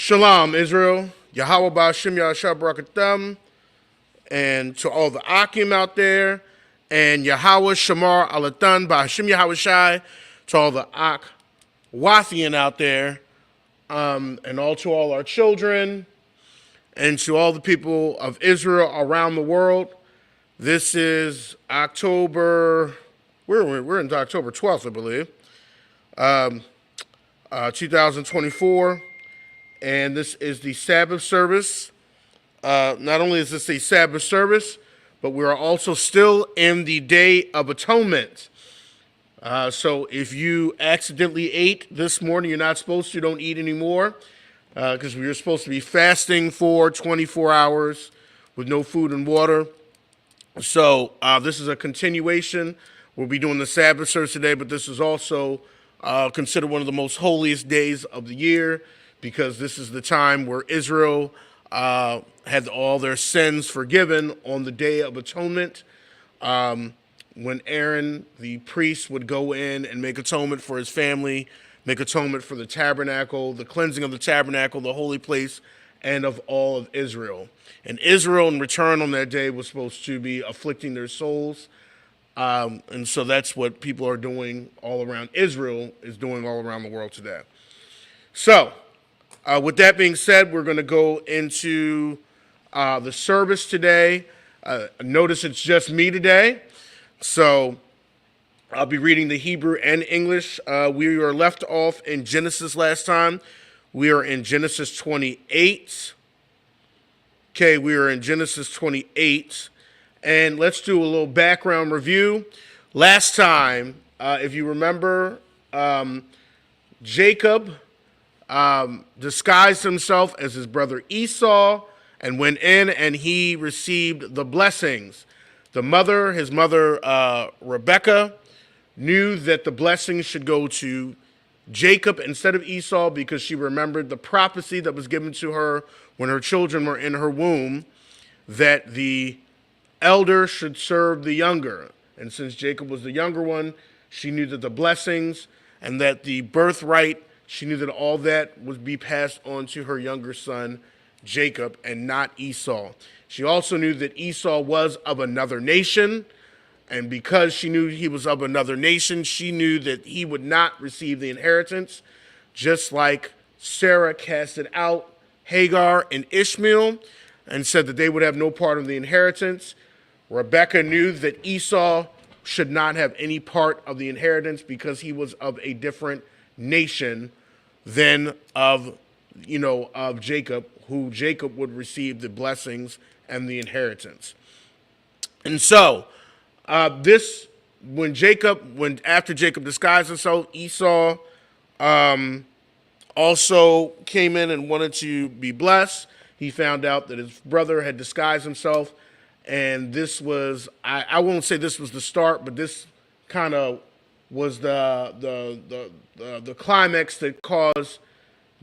Shalom, Israel. Yahweh Ba'Shem Yahshua Barakatam. And to all the Akim out there. And Yahweh Shamar Alatan Ba'Shem Yahweh Shai. To all the Ak Wathian out there. And all our children. And to all the people of Israel around the world. This is October, we're into October 12th, I believe, 2024. And this is the Sabbath service. Not only is this a Sabbath service, but we are also still in the Day of Atonement. So if you accidentally ate this morning, you're not supposed to, don't eat anymore, because we are supposed to be fasting for 24 hours with no food and water. So this is a continuation. We'll be doing the Sabbath service today, but this is also considered one of the most holiest days of the year, because this is the time where Israel had all their sins forgiven on the Day of Atonement, when Aaron, the priest, would go in and make atonement for his family, make atonement for the tabernacle, the cleansing of the tabernacle, the holy place, and of all of Israel. And Israel, in return on that day, was supposed to be afflicting their souls. And so that's what people are doing all around. Israel is doing all around the world today. So, with that being said, we're going to go into the service today. Notice it's just me today. So, I'll be reading the Hebrew and English. We were left off in Genesis last time. We are in Genesis 28. Okay, we are in Genesis 28. And let's do a little background review. Last time, if you remember, Jacob disguised himself as his brother Esau and went in and he received the blessings. His mother, Rebecca, knew that the blessings should go to Jacob instead of Esau, because she remembered the prophecy that was given to her when her children were in her womb, that the elder should serve the younger. And since Jacob was the younger one, she knew that the blessings and that the birthright, she knew that all that would be passed on to her younger son, Jacob, and not Esau. She also knew that Esau was of another nation, and because she knew he was of another nation, she knew that he would not receive the inheritance, just like Sarah casted out Hagar and Ishmael and said that they would have no part of the inheritance. Rebecca knew that Esau should not have any part of the inheritance because he was of a different nation than of Jacob, who Jacob would receive the blessings and the inheritance. And so, after Jacob disguised himself, Esau also came in and wanted to be blessed. He found out that his brother had disguised himself, and this was, I won't say this was the start, but this kind of was the climax that caused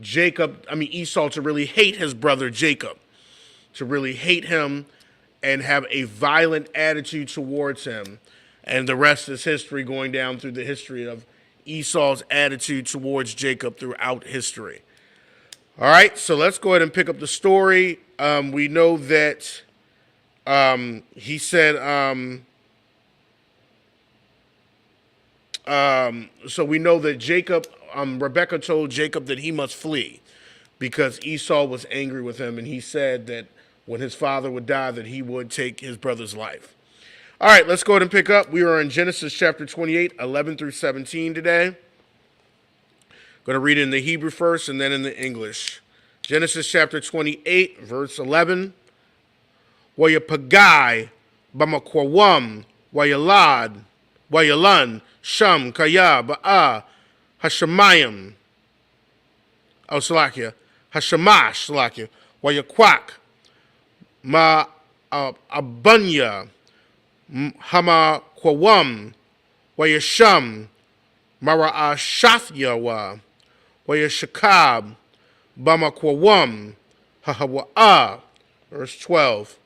Esau to really hate his brother Jacob, to really hate him and have a violent attitude towards him. And the rest is history, going down through the history of Esau's attitude towards Jacob throughout history. All right, so let's go ahead and pick up the story. We know that he said, so we know that Jacob, Rebecca told Jacob that he must flee because Esau was angry with him, and he said that when his father would die, that he would take his brother's life. All right, let's go ahead and pick up. We are in Genesis chapter 28, 11 through 17 today. I'm going to read it in the Hebrew first and then in the English. Genesis chapter 28, verse 11. Wayapagai bamakwawam wayalan sham kaya ba'a hashamayim. Oh, Salakia. Hashamash, Salakia. Wayakwak ma abunya. Hama kwawam wayasham mara'ashathyawa wayashakab bama kwawam hahawa'a. Verse 12.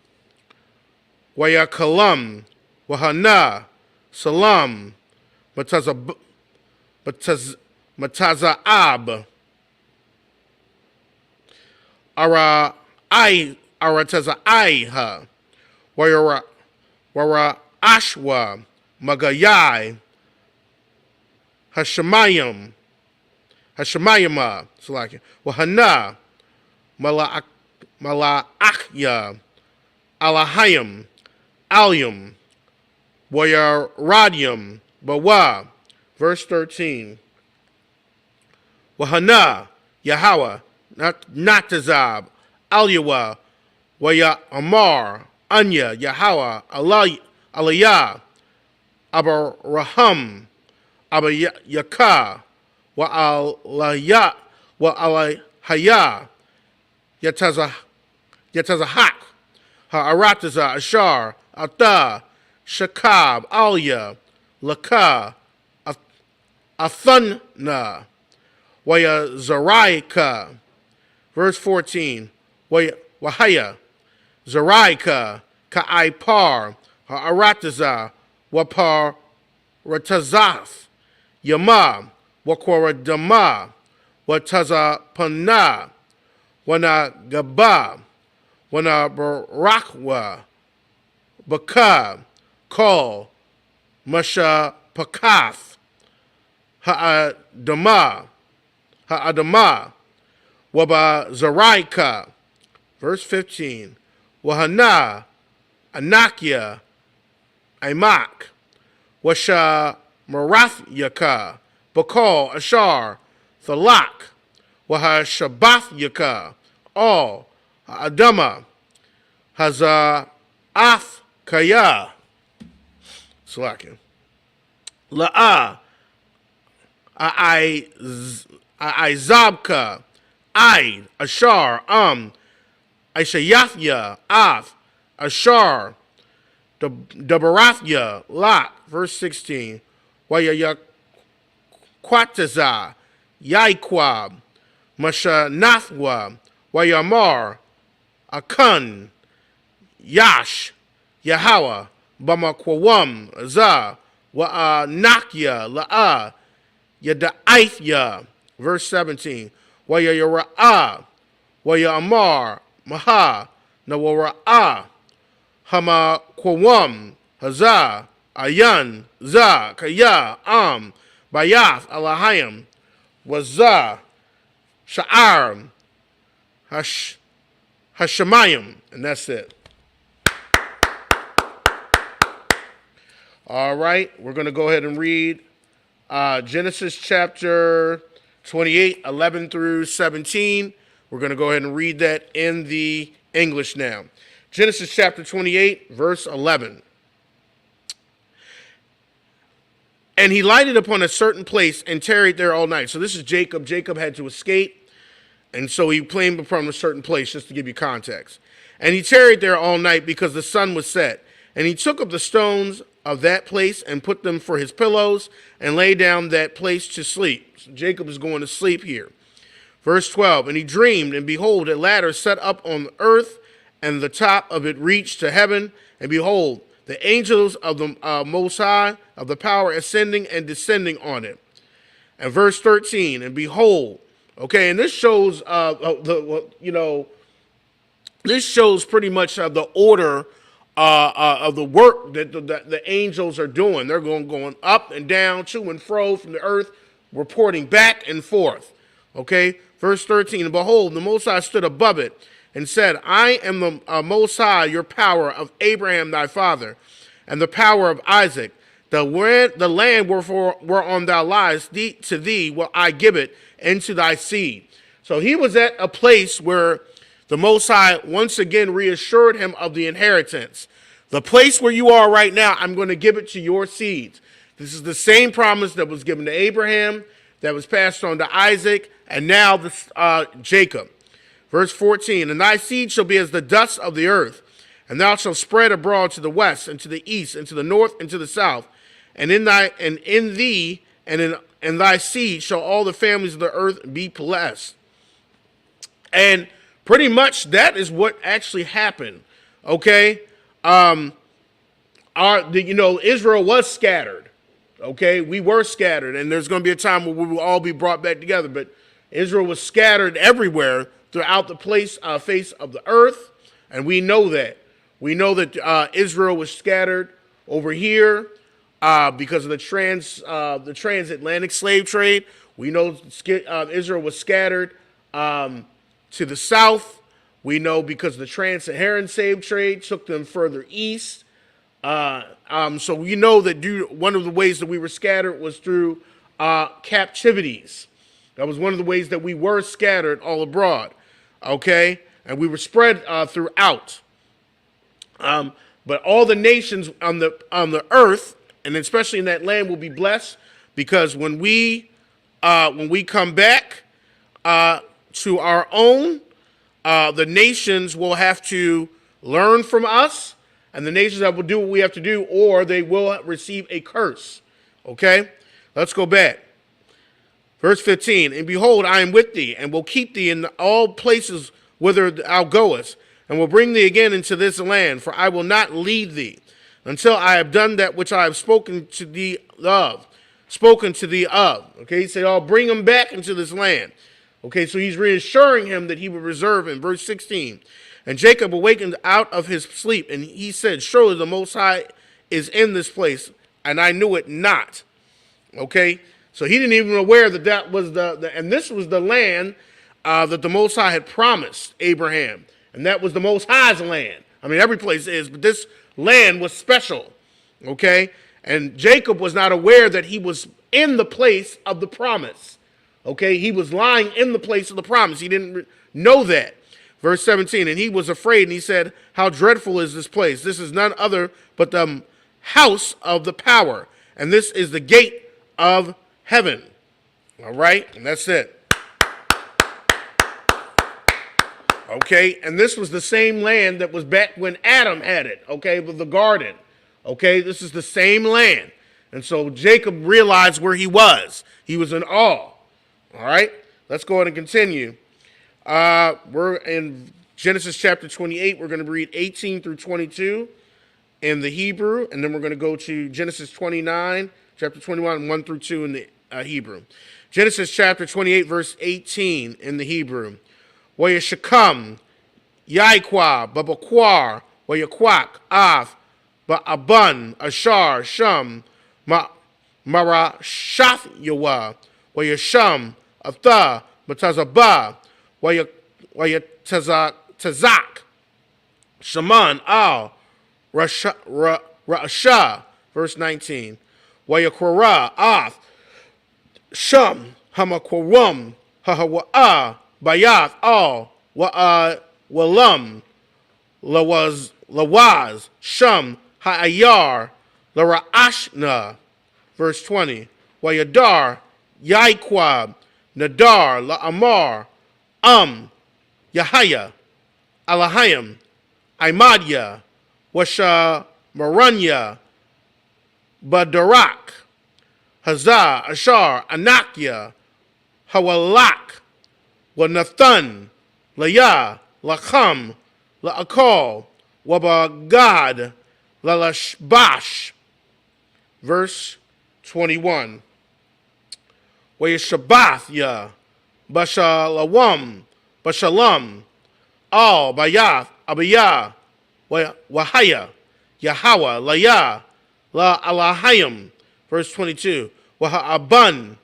Wayakalam wahana salam mataza'ab Arataza Aiha, Wara Ashwa, Magayai, Hashemayim, Hashemayima, Salaki, Wahana, Malaachya, Alahayim, Alyum, Wayaradium, Bawa. Verse 13. Wahana, Yahweh, Natazab, Alyawa, Waya Amar, Anya, Yahweh, Aliyah, Abaraham, Abayaka, Wa Alayhaya, Yatazahak, Ha'arataza, Ashar, Ata, Shakab, Alya, Laka, Athana, Waya Zaraika. Verse 14. Wahaya, Zaraika, Ka'aipar, Ha'arataza, Wapar Ratazath, Yama, Wakwaradama, Watazapana, Wana Gaba, Wana Barakwa, Baka, Kol, Masha Pakath, Ha'adama, Waba Zaraika. Verse 15. Wahana, Anakia, Aimak, Washa Marathyaka, Bakal, Ashar, Thalak, Waha Shabath all, Adama, Haza Ath Kaya, Slakin, La'a, Aizabka, Aid, Ashar, Aishayathya, Ath, Ashar, Dabarathya, Lot. Verse 16. Waya Yakwataza, Yaikwab, Mashanathwa, Wayamar, Akan, Yash, Yahawa, Bamakwawam, Za, Wa'anakya, La'a, Yada'aithya. Verse 17. Waya Yara'ah, Waya Amar, Maha, Nawara'a, Hama Kwawam, Hazah, Ayan, Za, Kaya, Bayath, Alahayim, Wazah, Sha'ar, Hashemayim, and that's it. All right, we're going to go ahead and read Genesis chapter 28, 11 through 17. We're going to go ahead and read that in the English now. Genesis chapter 28, verse 11. And he lighted upon a certain place and tarried there all night. So this is Jacob. Jacob had to escape, and so he claimed upon a certain place, just to give you context. And he tarried there all night because the sun was set. And he took up the stones of that place and put them for his pillows and lay down that place to sleep. So Jacob is going to sleep here. Verse 12, and he dreamed, and behold, a ladder set up on the earth, and the top of it reached to heaven. And behold, the angels of the Most High, of the power, ascending and descending on it. And verse 13, and behold, okay, and this shows, this shows pretty much the order of the work that the angels are doing. They're going up and down, to and fro from the earth, reporting back and forth. Okay, verse 13, and behold, the Most High stood above it and said, I am the Most High, your power of Abraham thy father, and the power of Isaac. The land whereon thou liest, to thee will I give it, and to thy seed. So he was at a place where the Most High once again reassured him of the inheritance. The place where you are right now, I'm going to give it to your seeds. This is the same promise that was given to Abraham, that was passed on to Isaac, and now Jacob. Verse 14, and thy seed shall be as the dust of the earth, and thou shalt spread abroad to the west, and to the east, and to the north, and to the south. And in thee, and in thy seed shall all the families of the earth be blessed. And pretty much that is what actually happened. Okay, Israel was scattered. Okay, we were scattered, and there's going to be a time where we will all be brought back together. But Israel was scattered everywhere throughout the face of the earth, and we know that. We know that Israel was scattered over here because of the transatlantic slave trade. We know Israel was scattered to the south. We know because the trans-Saharan slave trade took them further east. So we know that one of the ways that we were scattered was through captivities. That was one of the ways that we were scattered all abroad. Okay? And we were spread throughout. But all the nations on the earth, and especially in that land, will be blessed, because when we come back to our own, the nations will have to learn from us, and the nations that will do what we have to do, or they will receive a curse. Okay? Let's go back. Verse 15, and behold, I am with thee, and will keep thee in all places whither thou goest, and will bring thee again into this land, for I will not leave thee until I have done that which I have spoken to thee of. Okay, he said, I'll bring him back into this land. Okay, so he's reassuring him that he will reserve him. Verse 16, and Jacob awakened out of his sleep, and he said, surely the Most High is in this place, and I knew it not. Okay, so he didn't even aware that was and this was the land that the Most High had promised Abraham. And that was the Most High's land. I mean, every place is, but this land was special. Okay? And Jacob was not aware that he was in the place of the promise. Okay? He was lying in the place of the promise. He didn't know that. Verse 17, and he was afraid, and he said, how dreadful is this place? This is none other but the house of the power, and this is the gate of heaven. All right? And that's it. Okay, and this was the same land that was back when Adam had it, okay, with the garden. Okay, this is the same land. And so Jacob realized where he was. He was in awe. All right, let's go ahead and continue. We're in Genesis chapter 28. We're going to read 18 through 22 in the Hebrew, and then we're going to go to Genesis 29, chapter 21, 1 through 2 in the Hebrew. Genesis chapter 28, verse 18 in the Hebrew. Wayashakam, Yaikwa, Babakwar, Wayakwak, Af, Ba'aban, Ashar, Sham, Marashath Yawa, Wayasham, Atha, Matazaba, Wayatazak, Shaman, Al, Rasha, verse 19, Wayakwara, Af, Sham, Hamakwarum, Hahawa'a, Bayath al walam lawaz sham ha'ayar lara'ashna. Verse 20. Wayadar yaikwab nadar la'amar yahaya alahayim imadya washa maranya badarak hazah ashar anakya hawalak Nathan, Laya, Lacham, Laakal, Wabagad, Lalashbash. Verse 21. Wayeshabathya, Bashalawam, Bashalam, Al, Bayath, Abiyah, Wahaya, Yahweh, Laya, La Alahayim. Verse 22. Waha'aban,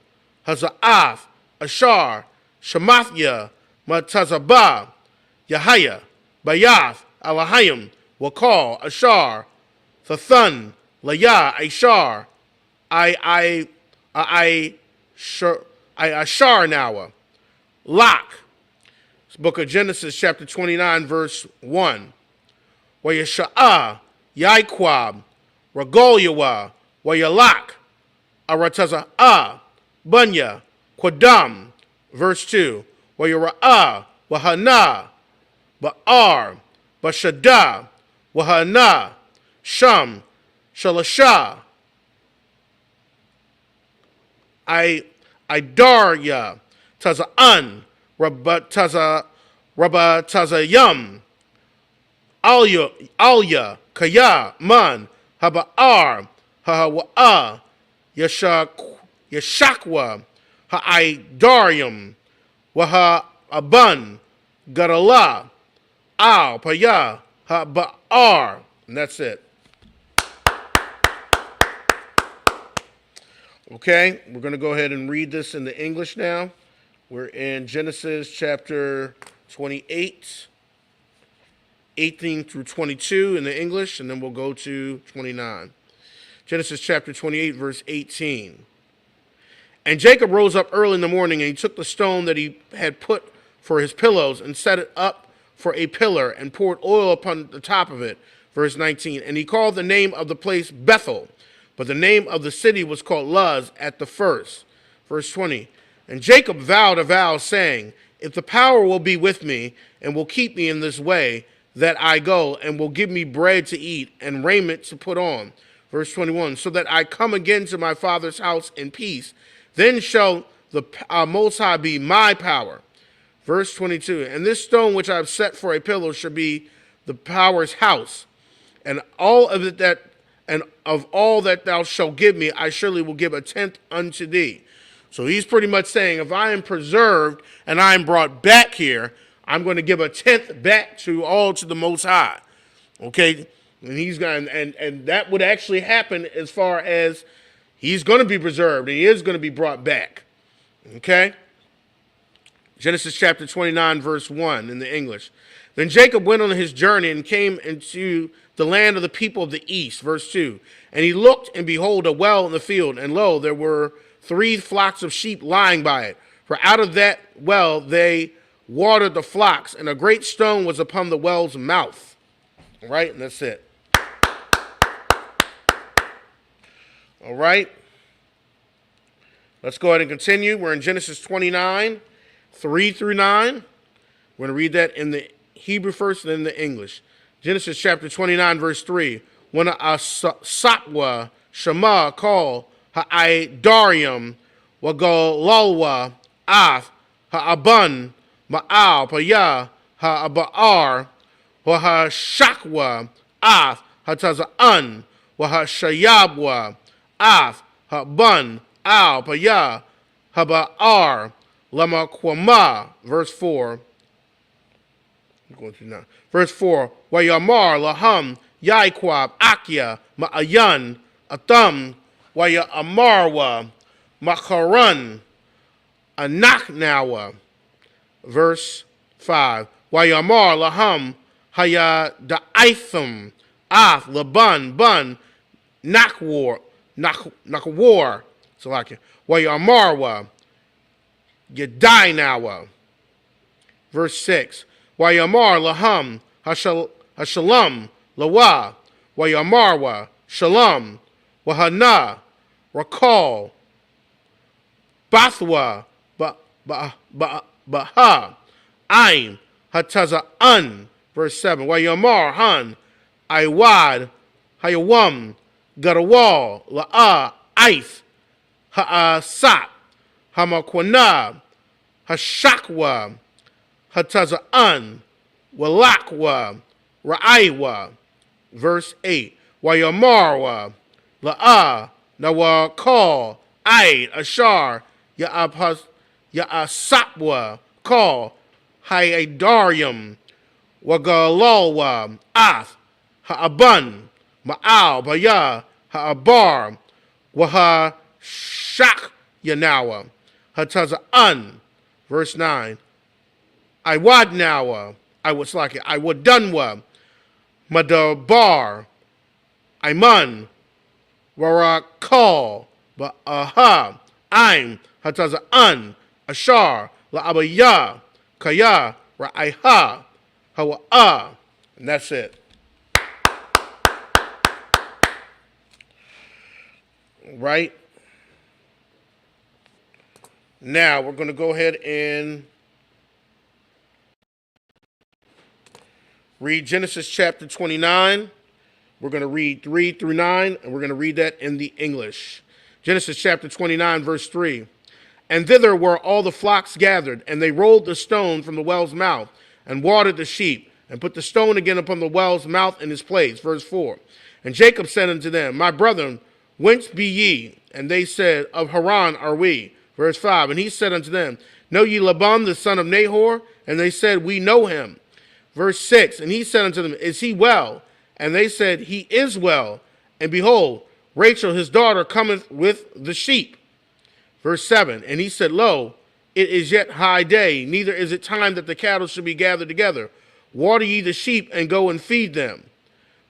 Haza'ath, Ashar, Shamathya, Matazabah, Yahaya, Bayath, Alahayim, Wakal, Ashar, Thathan, Laya, Ashar, Ashar Nawa, Lach. It's book of Genesis, chapter 29, verse 1. Wayasha'ah, Yaikwab, Ragolyawa, Wayalak, Arataza'ah, Bunya, Quadam. Verse 2, Wayara'ah, Wahana, Ba'ar, Bashada, Wahana, Sham, Shalasha, Idarya, Taza'an, Rabatazayam, Alya, Kaya, Man, Haba'ar, Hahawa'ah, Yashakwa, Ha'idarium, Waha'aban, Gadala, Al, Paya, Ha-Ba'ar. And that's it. Okay, we're going to go ahead and read this in the English now. We're in Genesis chapter 28, 18 through 22 in the English, and then we'll go to 29. Genesis chapter 28, verse 18. And Jacob rose up early in the morning, and he took the stone that he had put for his pillows and set it up for a pillar and poured oil upon the top of it. Verse 19. And he called the name of the place Bethel, but the name of the city was called Luz at the first. Verse 20. And Jacob vowed a vow, saying, if the power will be with me and will keep me in this way that I go, and will give me bread to eat and raiment to put on. Verse 21. So that I come again to my father's house in peace, then shall the Most High be my power. Verse 22. And this stone which I have set for a pillar shall be the power's house, and all of it that and of all that thou shalt give me, I surely will give a tenth unto thee. So he's pretty much saying, if I am preserved and I am brought back here, I'm going to give a tenth back to the Most High. Okay, and he's going and that would actually happen as far as he's going to be preserved and he is going to be brought back. Okay. Genesis chapter 29, verse 1 in the English. Then Jacob went on his journey and came into the land of the people of the east. Verse 2. And he looked, and behold, a well in the field, and lo, there were 3 flocks of sheep lying by it. For out of that well they watered the flocks, and a great stone was upon the well's mouth. All right, and that's it. All right. Let's go ahead and continue. We're in Genesis 29, 3 through 9. We're going to read that in the Hebrew first and then the English. Genesis chapter 29, verse 3. When a Sapwa Shema called Ha'idarium Wagalalwa Af Ha'aban Ma'al Paya Ha'abar Wahashakwa Af Hataza'an Wahashayabwa Af Ha'ban Al Paya Haba'ar Lama Kwama. Verse 4. I'm going through now. Verse 4. Wayamar laham yaikwab akya ma'ayan atam waya amarwa makaran anaknawa. Verse 5. Wayamar laham haya da'itham af laban bun nakwar. So like it. Wayamarwa yadainawa. Verse 6. Wayamar laham hashalam lawa wayamarwa shalom wahana rakal bathwa baha aim hataza'an. Verse 7. Wayamar han aiwad hayawam garawal la'a aif ha'asat hamakwana hashakwa Hataza'an, Walakwa, Ra'aiwa. Verse 8. Wayamarwa, La'a, Nawakal, Aid, Ashar, Ya'asapwa, Kal, Hayadarium, Wagalalwa, Ath, Ha'aban, Ma'al, Baya, Ha'abar, Wahashak Yanawa, Hataza'an. Verse 9. Iwadnawa, I was like it. Iwadanwa, Madabar, Iman, Warakal, Ba'aha, Aim, Hataza'an, Ashar, La'abaya, Kaya, Ra'aiha, Hawa'a. And that's it. Right? Now we're going to go ahead and read Genesis chapter 29. We're going to read 3 through 9, and we're going to read that in the English. Genesis chapter 29, verse 3. And thither were all the flocks gathered, and they rolled the stone from the well's mouth, and watered the sheep, and put the stone again upon the well's mouth in his place. Verse 4. And Jacob said unto them, My brethren, whence be ye? And they said, Of Haran are we. Verse 5. And he said unto them, Know ye Laban the son of Nahor? And they said, we know him. Verse 6, and he said unto them, is he well? And they said, he is well. And behold, Rachel his daughter cometh with the sheep. Verse 7, and he said, lo, it is yet high day, neither is it time that the cattle should be gathered together. Water ye the sheep, and go and feed them.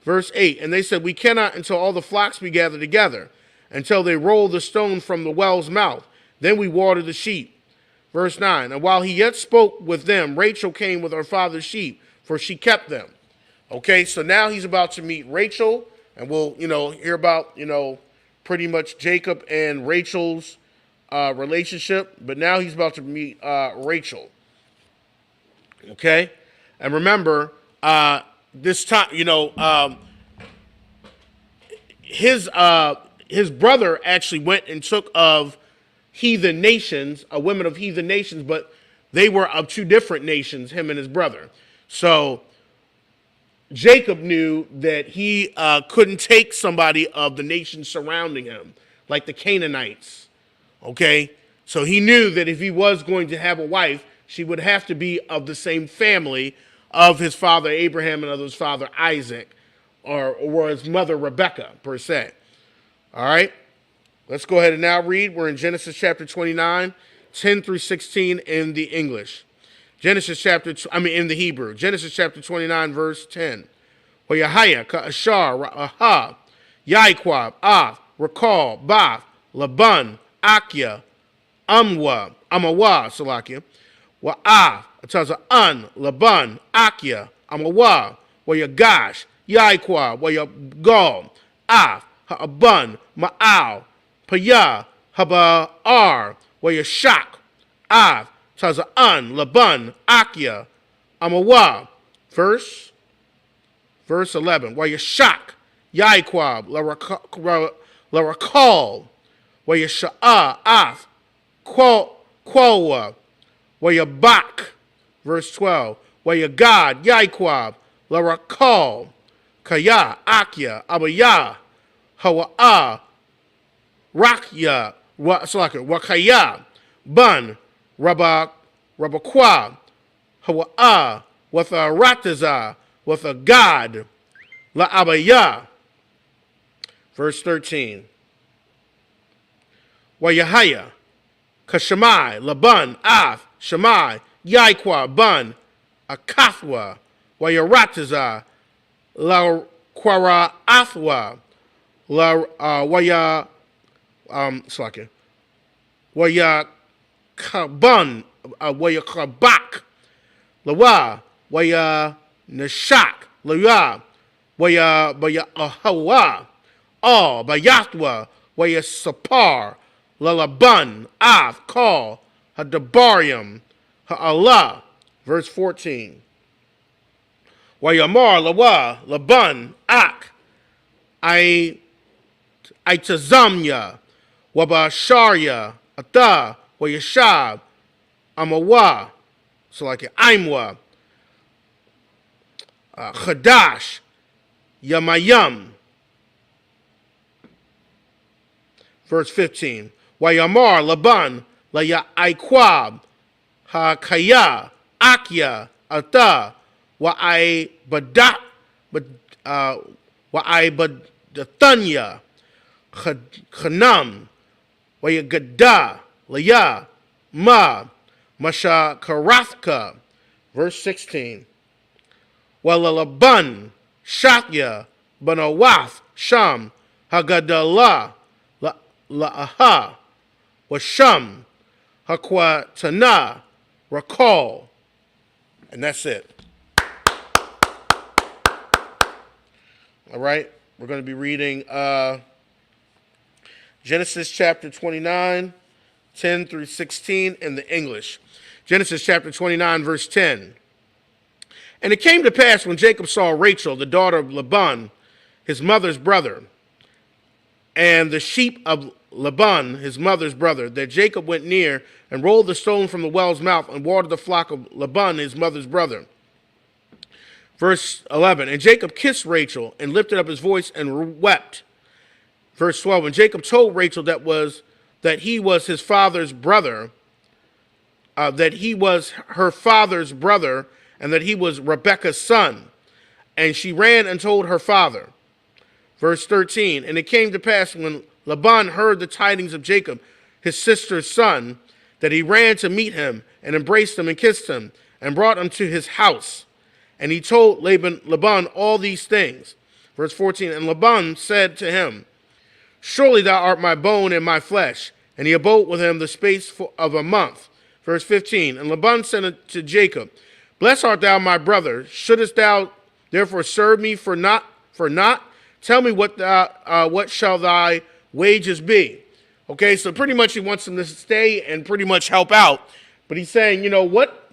Verse 8, and they said, we cannot until all the flocks be gathered together, until they roll the stone from the well's mouth. Then we water the sheep. Verse 9, and while he yet spoke with them, Rachel came with her father's sheep, for she kept them. Okay, so now he's about to meet Rachel, and we'll, hear about, pretty much Jacob and Rachel's relationship. But now he's about to meet Rachel. Okay, and remember, this time, his brother actually went and took of heathen nations, women of heathen nations, but they were of two different nations, him and his brother. So Jacob knew that he couldn't take somebody of the nations surrounding him, like the Canaanites. Okay, so he knew that if he was going to have a wife, she would have to be of the same family of his father Abraham and of his father Isaac, or his mother Rebekah, per se. All right, let's go ahead and now read. We're in Genesis chapter 29, 10 through 16 in the English. In the Hebrew. Genesis chapter 29, verse 10. Wayahaya, Ka'ashar, Aha, Yaiquab, Av, Rakal, Bath, Laban, Akia, Amawa, Salakia, Wa'av, Ataza An, Laban, Akia, Amawa, Wayagash, Yaiquab, Wayagal, Av, Ha'aban, Ma'al, Paya, Haba'ar, Wayashak, Av, Taza'an, Laban, Akia, Amawa. Verse 11. Wayashak, Yaiquab, Larakal, Wayasha'a, Af, Quawa, Wayabak. Verse 12. Wayagad, Yaiquab, Larakal, Kaya, Akia, Abaya, Hawa'a, Rakya, Wakaya, Bun, Rabakwa, Hawa'a, with a Rataza, with a God, La Abaya. Verse 13. Wayahaya, Kashamai, Laban, Af, Shamai, Yaiqua, Bun, Akathwa, Wayarataza, La Quara Athwa, La Waya Kabun, Waya Kabak, Lawa, Waya Nashak, Laya, Waya Ahawa, All, Bayatwa, Waya Sapar, Lalaban, Av, Call, Hadabarium, Ha'Allah. Verse 14. Wayamar, Lawa, Laban, Ak, Itazamya, Wabasharya, Ata, Wayashab, Amawa, so like Imwa, Chadash, Yamayam. Verse 15. Wayamar, Laban, Laya Iquab, Hakaya, Akya, Ata, Wa'ai Badat, Wa'ai Badatanya, Khanam, Wayagada, Laya, Ma, Masha Karathka. Verse 16. Walalaban, Shakya, Banawath, Sham, Hagadalah, La'aha, Washam, Hakwatana, Rakal. And that's it. All right, we're going to be reading Genesis chapter 29, 10 through 16 in the English. Genesis chapter 29, verse 10. And it came to pass when Jacob saw Rachel, the daughter of Laban, his mother's brother, and the sheep of Laban, his mother's brother, that Jacob went near and rolled the stone from the well's mouth and watered the flock of Laban, his mother's brother. Verse 11, and Jacob kissed Rachel and lifted up his voice and wept. Verse 12, and Jacob told Rachel that he was his father's brother, that he was her father's brother and that he was Rebekah's son. And she ran and told her father. Verse 13, and it came to pass when Laban heard the tidings of Jacob, his sister's son, that he ran to meet him and embraced him and kissed him and brought him to his house. And he told Laban all these things. Verse 14, and Laban said to him, surely thou art my bone and my flesh. And he abode with him the space of a month. Verse 15, and Laban said to Jacob, blessed art thou, my brother. Shouldest thou therefore serve me for naught? Tell me what shall thy wages be? Okay, so pretty much he wants him to stay and pretty much help out. But he's saying, you know, what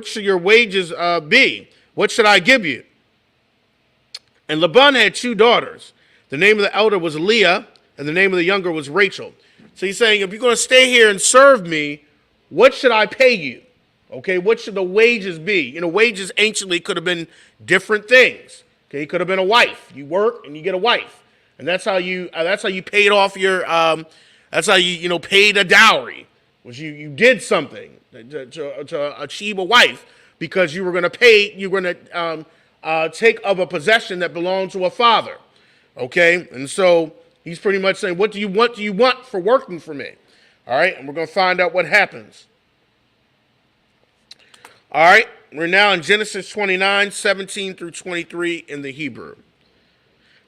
should your wages be? What should I give you? And Laban had 2 daughters. The name of the elder was Leah, and the name of the younger was Rachel. So he's saying, if you're going to stay here and serve me, what should I pay you? Okay, what should the wages be? You know, wages anciently could have been different things. Okay, it could have been a wife. You work and you get a wife, and that's how you paid off your. That's how you paid a dowry. Was you did something to achieve a wife because you were going to pay. You were going to take of a possession that belonged to a father. Okay, and so he's pretty much saying, what do you want for working for me? All right, and we're going to find out what happens. All right, we're now in Genesis 29, 17 through 23 in the Hebrew.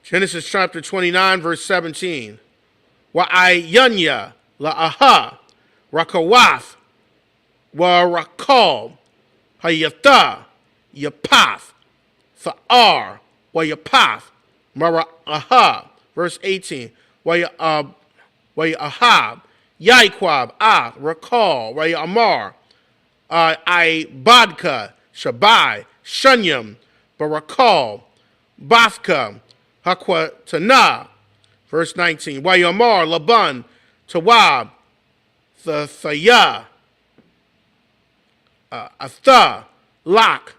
Genesis chapter 29, verse 17. Wa'ayanya la'aha rakawath wa rakal hayatha yapath tha'ar wa yapath mara'aha. Verse 18. Wa'ahab yaikwab rakal wa yamar Ibadka, Shabai, Shunyam, Barakal, Bathka, Hakwatana. Verse 19. Wayamar, Laban, Tawab, Thaya, Atha, Lak,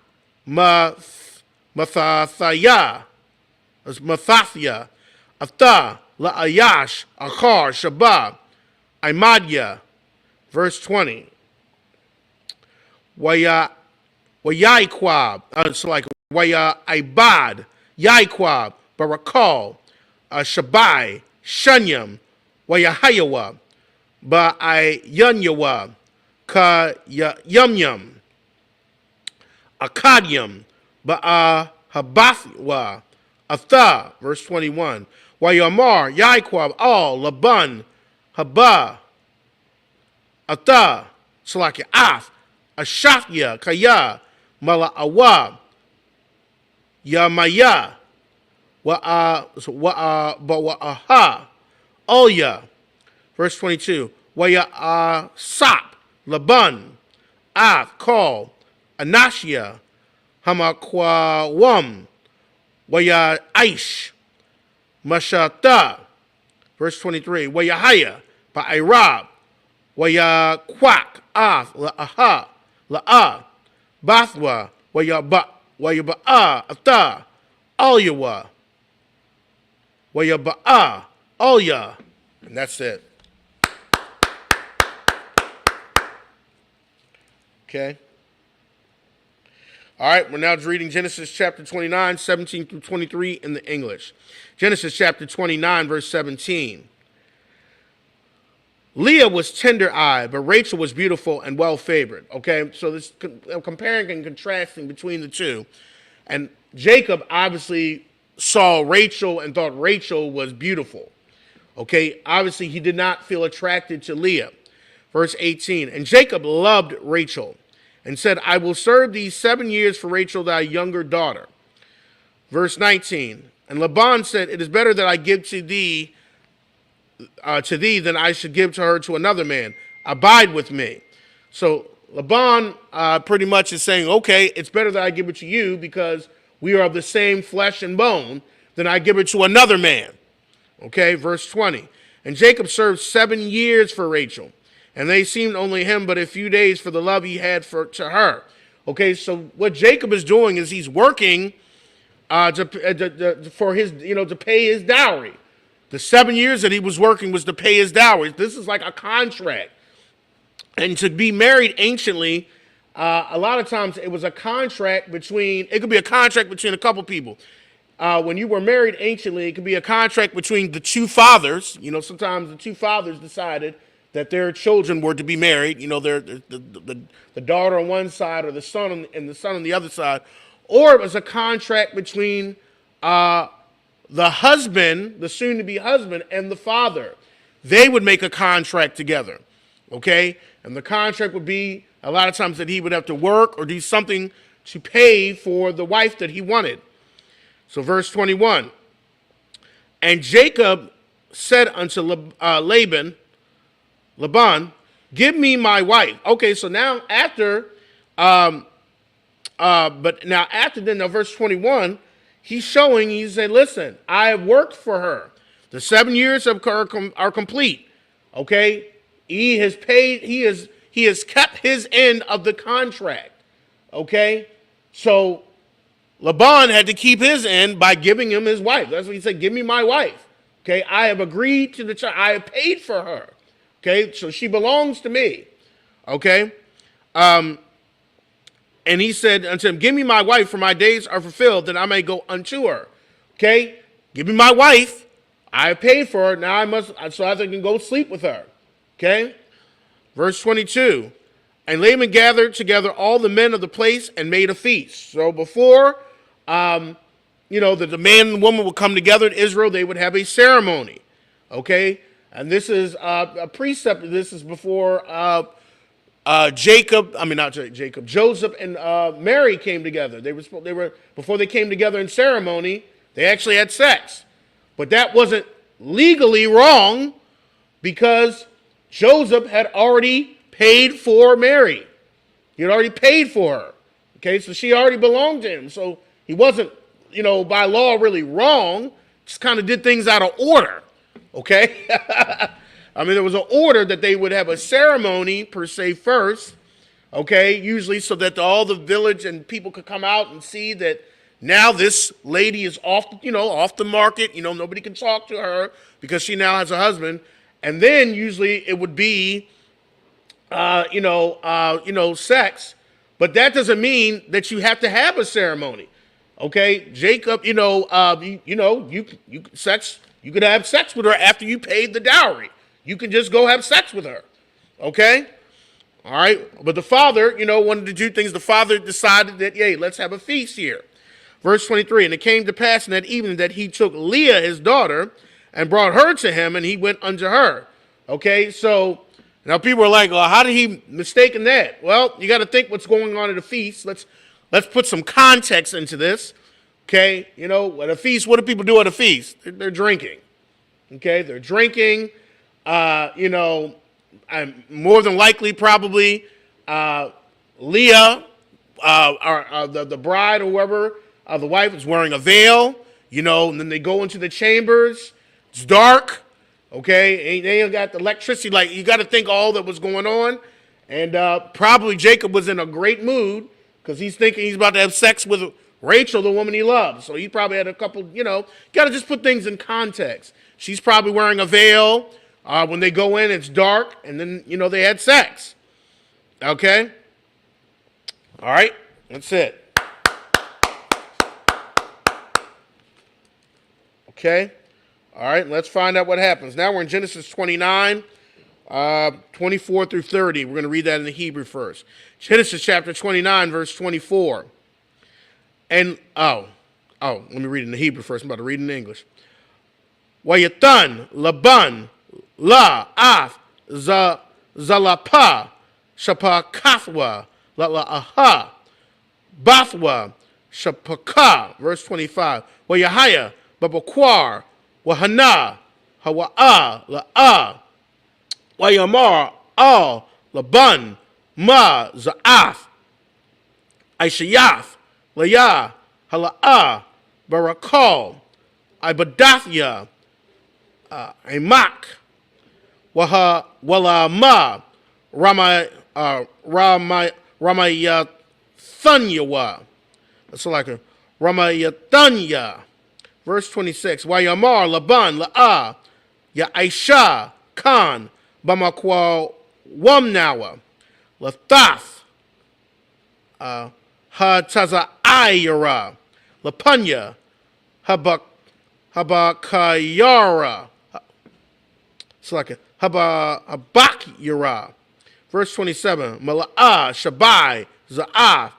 Mathathaya, Atha, La'ayash, Achar, Shabab, Imadya. Verse 20. Waya Yaikwab, so like Waya Ibad, Yaikwab, Barakal, Shabai, Shunyam, Waya Hayawa, Ba'ayunyawa, Ka Yumyum, Akadium, Ba'ahabathwa, Atha, verse 21. Wayamar, Yaikwab, Al, Laban, Haba, Atha, so like Af, Ashafya, Kaya, Mala'awa, Yamaya, Wa'aha, Olya. Verse 22. Waya Sap, Laban, Af, Kal, Anashia, Hamakwawam, Waya Aish, Mashata. Verse 23. Wayahaya, Ba'irab, Waya Kwak, Af, La'aha, La'a, Bathwa, Wayaba'a, Ata, Alyawa, Wayaba'a, Alya. And that's it. Okay. All right, we're now reading Genesis chapter 29, 17 through 23 in the English. Genesis chapter 29, verse 17. Leah was tender-eyed, but Rachel was beautiful and well-favored. Okay, so this comparing and contrasting between the two. And Jacob obviously saw Rachel and thought Rachel was beautiful. Okay, obviously he did not feel attracted to Leah. Verse 18, and Jacob loved Rachel and said, I will serve thee 7 years for Rachel thy younger daughter. Verse 19, and Laban said, it is better that I give to thee than I should give to her to another man. Abide with me. So Laban pretty much is saying, okay, it's better that I give it to you because we are of the same flesh and bone than I give it to another man. Okay, verse 20. And Jacob served 7 years for Rachel, and they seemed only him but a few days for the love he had to her. Okay, so what Jacob is doing is he's working for his, to pay his dowry. The 7 years that he was working was to pay his dowry. This is like a contract. And to be married anciently, a lot of times it was a contract between, it could be a contract between a couple people. When you were married anciently, it could be a contract between the two fathers. Sometimes the two fathers decided that their children were to be married. The daughter on one side, or the son and the son on the other side. Or it was a contract between the husband, the soon-to-be husband, and the father. They would make a contract together, okay? And the contract would be a lot of times that he would have to work or do something to pay for the wife that he wanted. So verse 21, and Jacob said unto Laban, give me my wife. Okay, so now after, now verse 21, he said, listen, I have worked for her. The 7 years are complete. Okay, he has paid. He has kept his end of the contract. Okay, so Laban had to keep his end by giving him his wife. That's what he said. Give me my wife. Okay, I have agreed to the child. I have paid for her. Okay, so she belongs to me. Okay, and he said unto him, give me my wife, for my days are fulfilled, that I may go unto her. Okay, give me my wife. I have paid for her. Now I can go sleep with her. Okay, verse 22. And Laban gathered together all the men of the place and made a feast. So before, that the man and woman would come together in Israel, they would have a ceremony. Okay, and this is a precept. This is before Joseph and Mary came together. They were before they came together in ceremony. They actually had sex, but that wasn't legally wrong because Joseph had already paid for Mary. He had already paid for her. Okay, so she already belonged to him. So he wasn't, by law really wrong. Just kind of did things out of order. Okay. There was an order that they would have a ceremony per se first. Okay, usually so that all the village and people could come out and see that now this lady is off the market. Nobody can talk to her because she now has a husband. And then usually it would be sex, but that doesn't mean that you have to have a ceremony. Okay, Jacob, you could have sex with her after you paid the dowry. You can just go have sex with her. Okay, all right. But the father, wanted to do things. The father decided that, hey, let's have a feast here. Verse 23, and it came to pass in that evening that he took Leah, his daughter, and brought her to him, and he went unto her. Okay, so now people are like, well, how did he mistake in that? Well, you got to think what's going on at a feast. Let's put some context into this. Okay, at a feast, what do people do at a feast? They're drinking. Okay, they're drinking. More than likely, probably Leah, the bride or whoever, the wife is wearing a veil. And then they go into the chambers. It's dark. Okay, they ain't got the electricity. Like, you got to think all that was going on. And probably Jacob was in a great mood because he's thinking he's about to have sex with Rachel, the woman he loves. So he probably had a couple, got to just put things in context. She's probably wearing a veil. When they go in, it's dark. And then, they had sex. Okay? All right? That's it. Okay? All right, let's find out what happens. Now we're in Genesis 29, 24 through 30. We're going to read that in the Hebrew first. Genesis chapter 29, verse 24. And, let me read it in the Hebrew first. I'm about to read it in English. Wayatan, Laban, La, Af, Zalapa, Shapa, Kathwa, La, Aha, Bathwa, Shapaka. Verse 25. Wayahaya, Babakwar, Wahana, Hawa'a, La'ah, Wayamar, Al, Laban, Ma, Za'af, Aishayaf, Laya, Hala'ah, Barakal, Ibadathya, Amak, Walama, Ramayathunyawa. That's like a Ramayathanya. Verse 26. Wayamar, Laban, La'ah, Ya Aisha, Khan, Bamakwa, Wamnawa. Lathath, Hatazayara, Lapunya, Habakayara, it's like a Habakyara. Verse 27, Mala'ah, Shabai, Za'ath,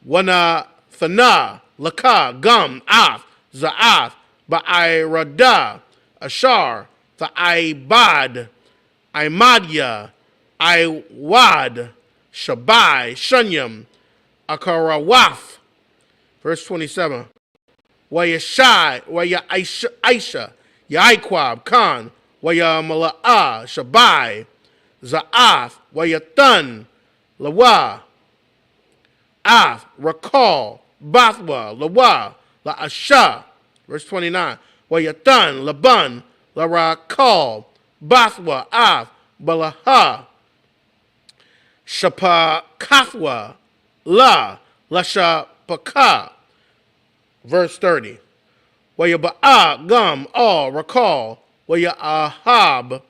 Wanathana, Laka, Gum, Ath, Za'ath, Ba'irada, Ashar, Tha'ibad, Imadya, Iwad, Shabai, Shunyam, Akarawaf. Verse 27, Wayashai, Aisha, Yaikwab, Khan, Waya Mala'ah, Shabai, Za'ath, Wayathan, Lawa, Ath, Rakal, Bathwa, Lawa, La'asha. Verse 29, Wayathan, Laban, Larakal, Bathwa, Ath, Balaha, Shapakathwa, Lashapaka. Verse 30, Wayaba'a, Gum, All, Rakal, Wayahab,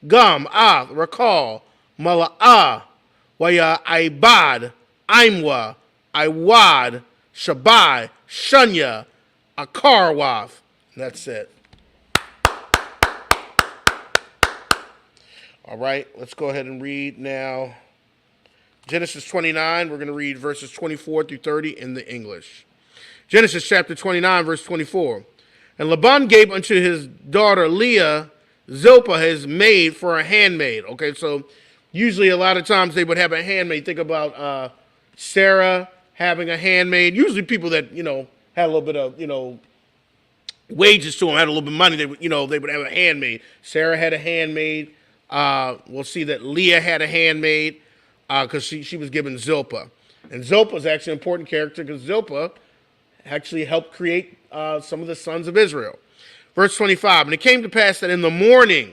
Gum, Ath, Rakal, Mala'ah, Wayaibad, Imwa, Iwad, Shabai, Shunya, Akarwath. That's it. All right, let's go ahead and read now. Genesis 29, we're going to read verses 24 through 30 in the English. Genesis chapter 29, verse 24. And Laban gave unto his daughter Leah Zilpah his maid for a handmaid. Okay, so usually a lot of times they would have a handmaid. Think about Sarah having a handmaid. Usually people that, had a little bit of, wages to them, had a little bit of money, they would have a handmaid. Sarah had a handmaid. We'll see that Leah had a handmaid because she was given Zilpah. And Zilpah is actually an important character because Zilpah actually helped create some of the sons of Israel. Verse 25, and it came to pass that in the morning,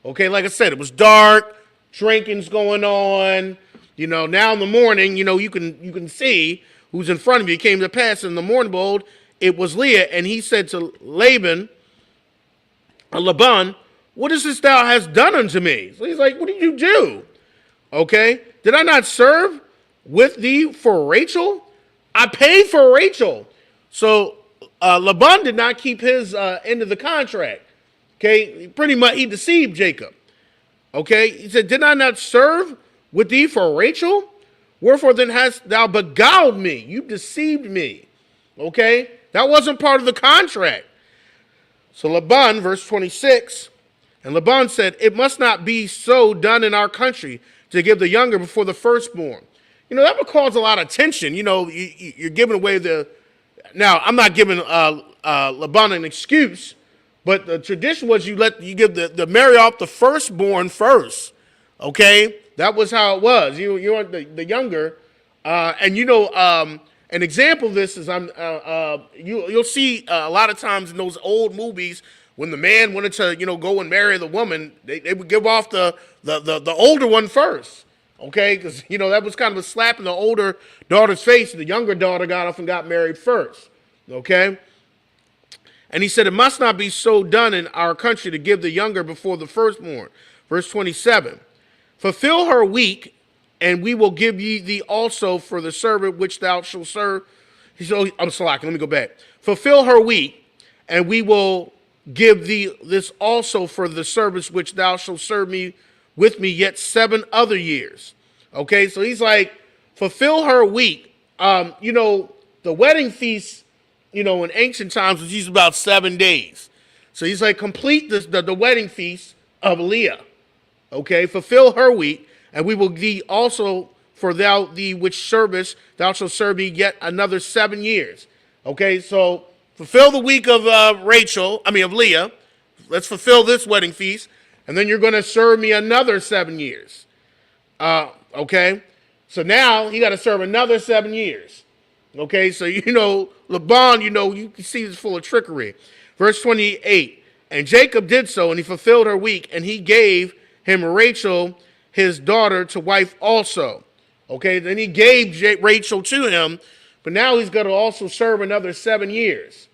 okay, like I said, it was dark, drinking's going on, now in the morning, you can see who's in front of you. It came to pass in the morning, behold, it was Leah, and he said to Laban, what is this thou hast done unto me? So he's like, what did you do? Okay, did I not serve with thee for Rachel? I paid for Rachel. So Laban did not keep his end of the contract. Okay, pretty much he deceived Jacob. Okay, he said, did I not serve with thee for Rachel? Wherefore then hast thou beguiled me? You deceived me. Okay, that wasn't part of the contract. So Laban, verse 26, and Laban said, it must not be so done in our country to give the younger before the firstborn. That would cause a lot of tension. You're giving away now, I'm not giving Laban an excuse, but the tradition was you give the marry off the firstborn first. Okay, that was how it was. You want the younger, and an example of this is you'll see a lot of times in those old movies when the man wanted to go and marry the woman, they would give off the older one first. Okay, because, that was kind of a slap in the older daughter's face. The younger daughter got off and got married first. Okay? And he said, it must not be so done in our country to give the younger before the firstborn. Verse 27, fulfill her week, and we will give thee also for the servant which thou shalt serve. I'm sorry, let me go back. Fulfill her week, and we will give thee this also for the service which thou shalt serve me with me yet 7 other years. Okay, so he's like, fulfill her week. The wedding feast, in ancient times was usually about 7 days. So he's like, complete the wedding feast of Leah. Okay, fulfill her week, and we will thee also for thee which service thou shalt serve me yet another 7 years. Okay, so fulfill the week of Leah. Let's fulfill this wedding feast. And then you're going to serve me another 7 years. Okay? So now he got to serve another 7 years. Okay? So, Laban, you can see it's full of trickery. Verse 28, and Jacob did so, and he fulfilled her week, and he gave him Rachel, his daughter, to wife also. Okay? Then he gave Rachel to him, but now he's going to also serve another 7 years.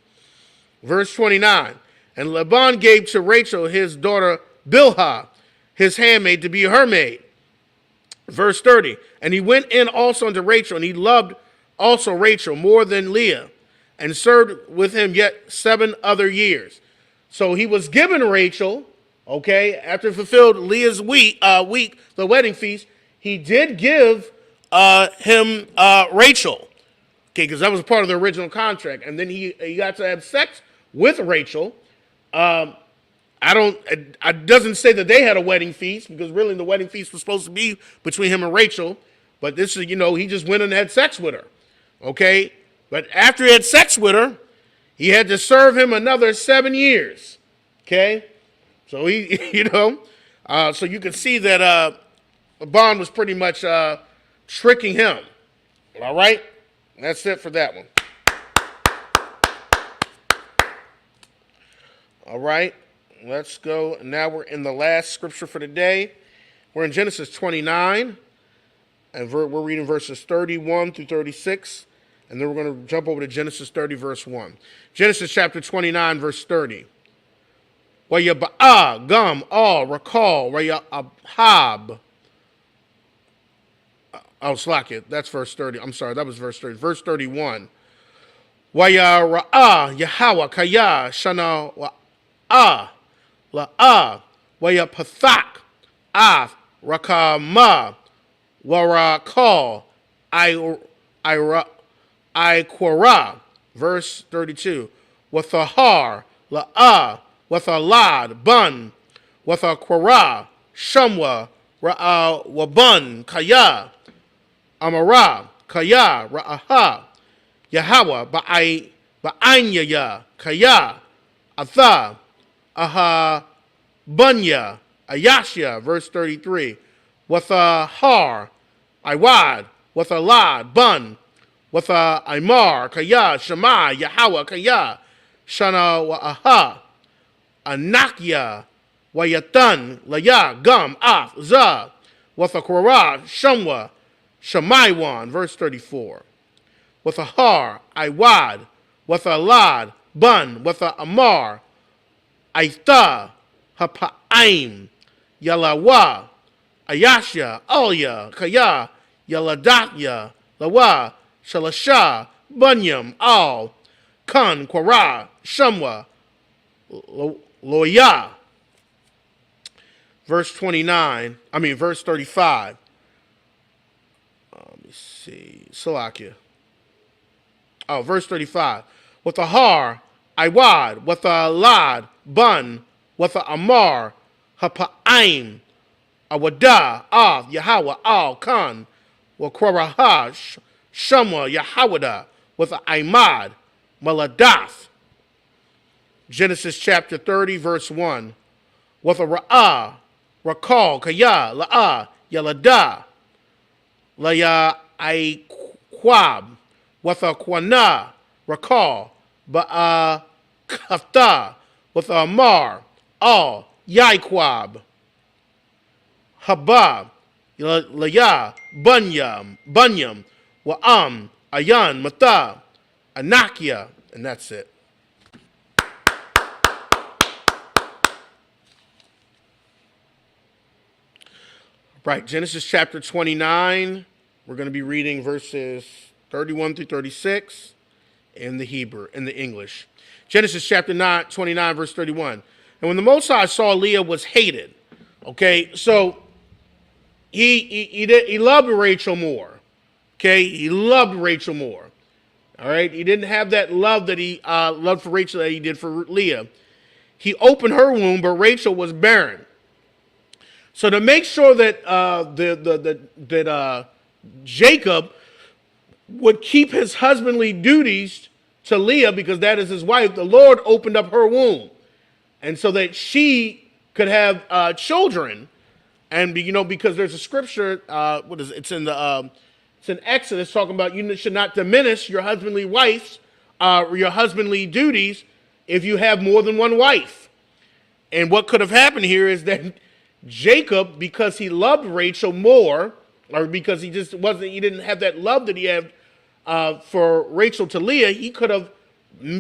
Verse 29, and Laban gave to Rachel his daughter Bilhah, his handmaid, to be her maid. Verse 30, And he went in also unto Rachel, and he loved also Rachel more than Leah, and served with him yet 7 other years. So he was given Rachel, okay, after he fulfilled Leah's week, the wedding feast. He did give him Rachel, okay, because that was part of the original contract. And then he got to have sex with Rachel. It doesn't say that they had a wedding feast, because really the wedding feast was supposed to be between him and Rachel. But this is, he just went and had sex with her, okay? But after he had sex with her, he had to serve him another 7 years, okay? So he, so you can see that Bond was pretty much tricking him. All right? That's it for that one. All right, let's go. Now we're in the last scripture for the day. We're in Genesis 29, and we're reading verses 31 through 36, and then we're going to jump over to Genesis 30, verse 1. Genesis chapter 29, verse 30. Wayaba'a, gum, all, recall, wayahab. Oh, slack it. That's verse 30. I'm sorry, that was verse 30. Verse 31. Wayara'a, Yahweh, kaya, shana, wa'ah, la'ah, wayapathak, af, rakama, warakal, iquara. Verse 32. Wathahar, la'ah, wathalad, bun, wathaquara, shamwa, ra'a, wabun, kaya, amara, kaya, ra'aha, Yahweh, ba'anyaya, kaya, atha, aha, bunya, ayashya. Verse 33. Wathahar, iwad, wathalad, bun, wathaimar, kaya, shema, Yahweh, kaya, shana, wa'aha, anakya, wayatan, laya, gum, af, za, wathakwara, shamwa, Shemaiwan. Verse 34. With a har, iwad, with a lad, bun, with a amar, aitha, hapa'aim, yalawa, ayashya, alya, kaya, yaladatya, lawa, shalasha, bunyam, al, kan, kwara, shamwa, loya. Verse 35. Let me see. Salakia. Oh, verse 35. With a har, iwad, with a lad, bun, with a amar, hapa'aim, awada, av, Yahweh, al, kan, wakwaraha, shamwa, Yahweh, with a imad, maladath. Genesis chapter 30, verse 1. With a ra'ah, rakal, kaya, la'ah, yalada, laya, aikwab, with a kwana, rakal, ba'a, kafta, with a mar, al, yaikwab, haba, laya, bunyam, wa'am, ayan, mata, anakia, and that's it. Right, Genesis chapter 29. We're going to be reading verses 31 through 36 in the Hebrew, in the English. Genesis chapter 29, verse 31. And when the Most High saw Leah was hated, okay, so he loved Rachel more. Okay, he loved Rachel more. All right, he didn't have that love that he loved for Rachel that he did for Leah. He opened her womb, but Rachel was barren. So to make sure that Jacob would keep his husbandly duties to Leah, because that is his wife, the Lord opened up her womb, and so that she could have children. And because there's a scripture, it's in Exodus, talking about you should not diminish your husbandly wife's your husbandly duties if you have more than one wife. And what could have happened here is that Jacob, because he loved Rachel more, or because he didn't have that love that he had for Rachel to Leah, he could have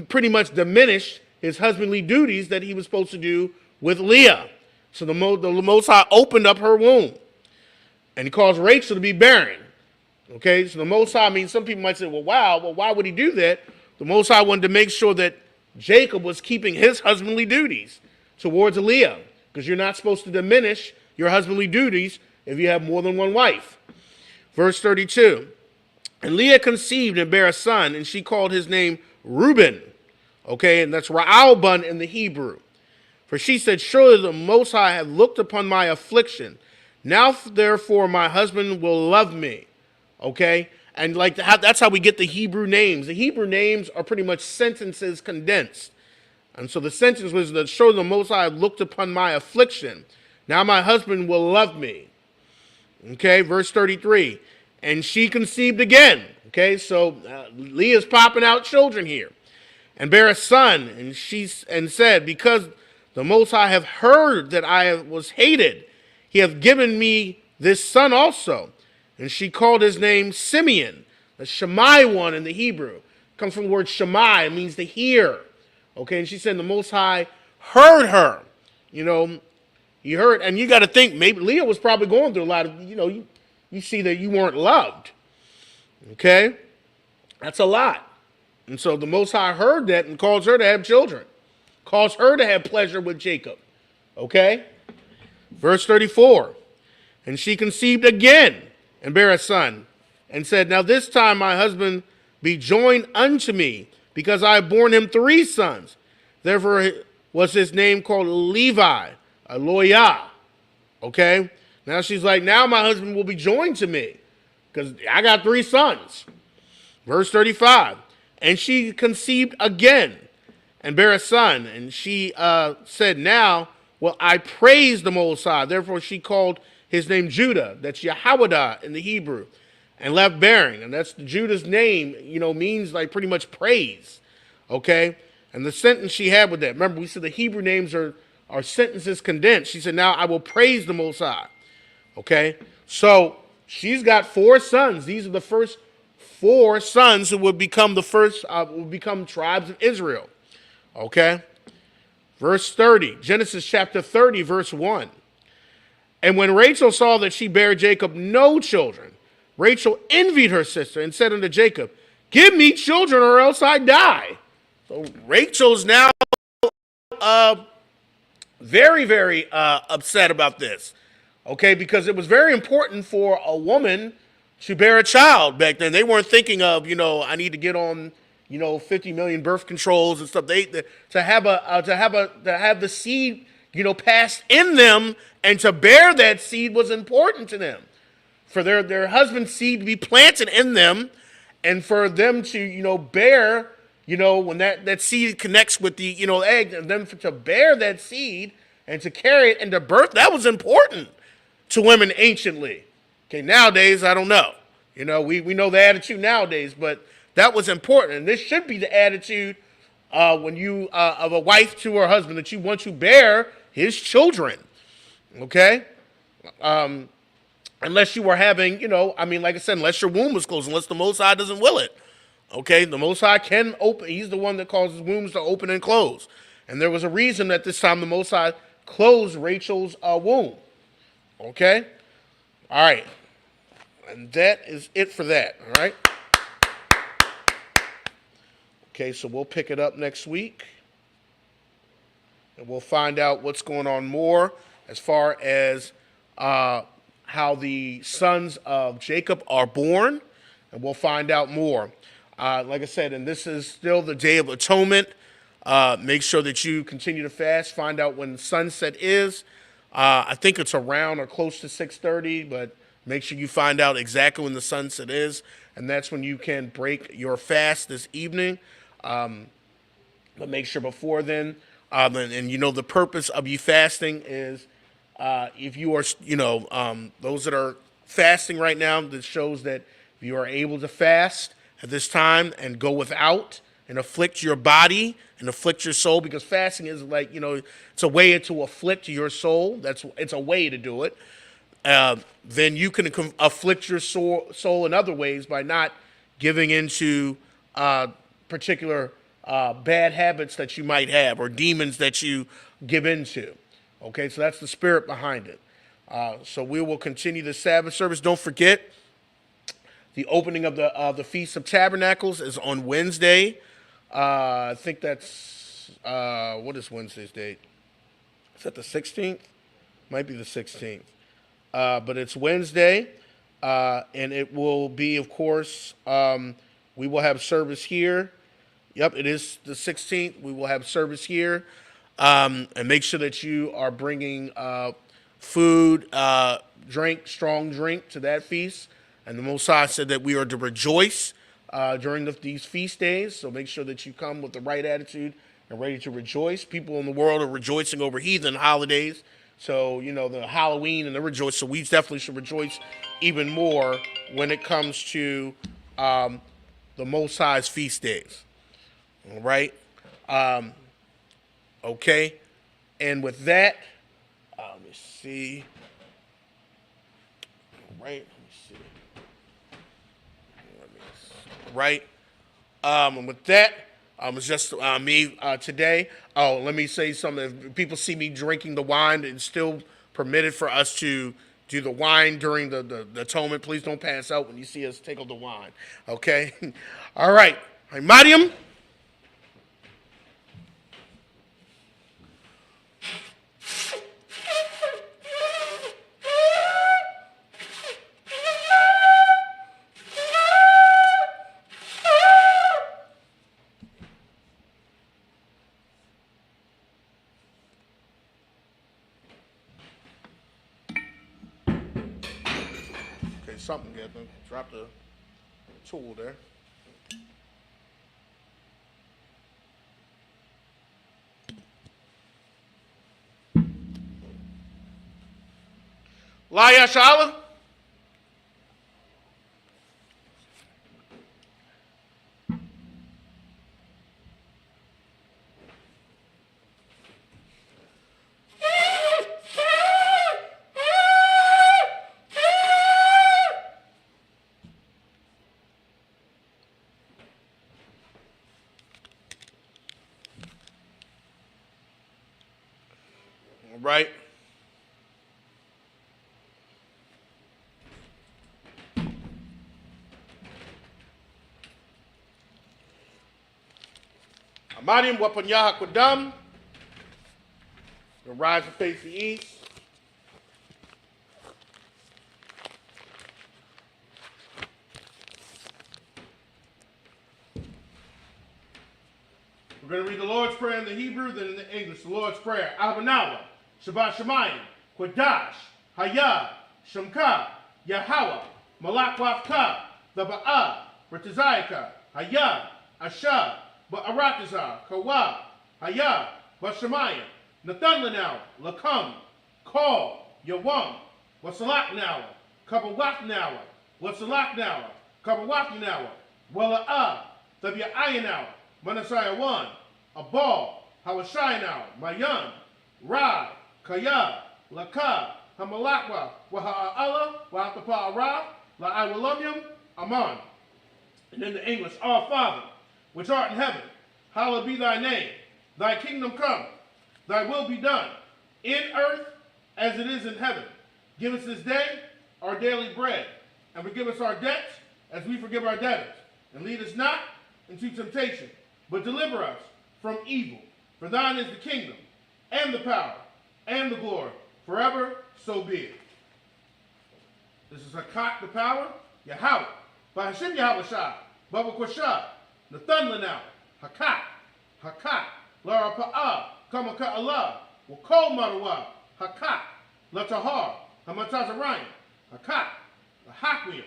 pretty much diminished his husbandly duties that he was supposed to do with Leah. So the Most High opened up her womb, and he caused Rachel to be barren. Okay, so the Most High, I mean, some people might say, well, wow, well, why would he do that? The Most High wanted to make sure that Jacob was keeping his husbandly duties towards Leah, because you're not supposed to diminish your husbandly duties if you have more than one wife. Verse 32, and Leah conceived and bare a son, and she called his name Reuben. Okay, and that's Ra'albun in the Hebrew. For she said, surely the Most High have looked upon my affliction. Now, therefore, my husband will love me. Okay, and like that's how we get the Hebrew names. The Hebrew names are pretty much sentences condensed. And so the sentence was that surely the Most High have looked upon my affliction. Now my husband will love me. Okay, verse 33. And she conceived again. Okay, so Leah's popping out children here. And bare a son, and said, because the Most High have heard that I was hated, he hath given me this son also. And she called his name Simeon, the Shammai one in the Hebrew. It comes from the word Shammai, it means to hear. Okay, and she said the Most High heard her. You know, he heard, and you got to think, maybe Leah was probably going through a lot of, you see that you weren't loved. Okay, that's a lot. And so the Most High heard that and caused her to have children. Caused her to have pleasure with Jacob. Okay? Verse 34. And she conceived again and bare a son, and said, now this time my husband be joined unto me, because I have borne him 3 sons. Therefore was his name called Levi, Aloyah. Okay? Now she's like, now my husband will be joined to me, because I got 3 sons. Verse 35. And she conceived again and bare a son. And she said, now will I praise the Most High. Therefore she called his name Judah. That's Yahwadah in the Hebrew. And left bearing. And that's Judah's name, means like pretty much praise. Okay? And the sentence she had with that. Remember, we said the Hebrew names are sentences condensed. She said, now I will praise the Most High. Okay? So she's got 4 sons. These are the first 4 sons who would become will become tribes of Israel. Okay? Verse 30, Genesis chapter 30, verse 1. And when Rachel saw that she bare Jacob no children, Rachel envied her sister and said unto Jacob, give me children or else I die. So Rachel's now very, very upset about this. Okay, because it was very important for a woman to bear a child back then. They weren't thinking of, I need to get on, 50 million birth controls and stuff. To have the seed, passed in them, and to bear that seed was important to them. For their husband's seed to be planted in them, and for them to, bear, when that seed connects with the, egg, and them to bear that seed and to carry it into birth, that was important to women anciently. Okay, nowadays, I don't know. We know the attitude nowadays, but that was important. And this should be the attitude when you, of a wife to her husband, that you want to bear his children. Okay? Unless you were having, like I said, unless your womb was closed, unless the Most High doesn't will it. Okay? The Most High can open. He's the one that causes wombs to open and close. And there was a reason that this time the Most High closed Rachel's womb. Okay? All right. And that is it for that, all right? Okay, so we'll pick it up next week. And we'll find out what's going on more as far as how the sons of Jacob are born. And we'll find out more. Like I said, and this is still the Day of Atonement. Make sure that you continue to fast. Find out when sunset is. I think it's around or close to 6:30, but make sure you find out exactly when the sunset is, and that's when you can break your fast this evening. But make sure before then, and the purpose of you fasting is if you are, those that are fasting right now, this shows that if you are able to fast at this time and go without and afflict your body and afflict your soul, because fasting is like, it's a way to afflict your soul. It's a way to do it. Then you can afflict your soul in other ways by not giving into particular bad habits that you might have or demons that you give into. Okay, so that's the spirit behind it. So we will continue the Sabbath service. Don't forget, The opening of the Feast of Tabernacles is on Wednesday. I think that's what is Wednesday's date? Is that the 16th? Might be the 16th. But it's Wednesday, and it will be, of course, we will have service here. Yep, it is the 16th. We will have service here. And make sure that you are bringing food, drink, strong drink to that feast. And the Most High said that we are to rejoice during these feast days. So make sure that you come with the right attitude and ready to rejoice. People in the world are rejoicing over heathen holidays. So, the Halloween and the rejoice. So we definitely should rejoice even more when it comes to the Most High's feast days. All right? Okay? And with that, let me see. All right? Right? And with that, it's just me today. Oh, let me say something. If people see me drinking the wine, it's still permitted for us to do the wine during the atonement. Please don't pass out when you see us take of the wine. Okay? All right. Mariam. Something there. Drop the tool there. Laya Shala. Right? Amadim Wapanyaha Kwadam. We'll rise and face the east. We're going to read the Lord's Prayer in the Hebrew, then in the English. The Lord's Prayer. Abanawa. Shabbat Shemayim, Quadash, Hayah, Shemka, Yahweh, Malak Wafka, the Ba'ah, Ritazayaka, Hayah, Ashah, Ba'aratazah, Kawa, Hayah, Bashemayim, Nathan Lanawa, Lakam, Call, Yawam, Wasalak Nawa, Kabawak Nawa, Wasalak Nawa, Kabawak Nawa, Wala'ah, Tabi'ayan Nawa, Manasaya 1, Abal, Hawashai Nawa, Mayan, Ra, Kaya, Laka, Hamalakwa, Waha'ala, Wahatapa'ara, La'awalamyam, Aman. And in the English, Our Father, which art in heaven, hallowed be thy name. Thy kingdom come, thy will be done, in earth as it is in heaven. Give us this day our daily bread, and forgive us our debts as we forgive our debtors. And lead us not into temptation, but deliver us from evil. For thine is the kingdom, and the power, and the glory, forever, so be it. This is Hakat, the power, Yahweh, by Hashem Yahweh Shah, Baba Kwashah, Nathan Lanau, Hakat, Lara Pa'ah, Kamaka Allah, Wakol Marawa, Hakat, Latahar, Hamatazarayim, Hakat, Lahakwium,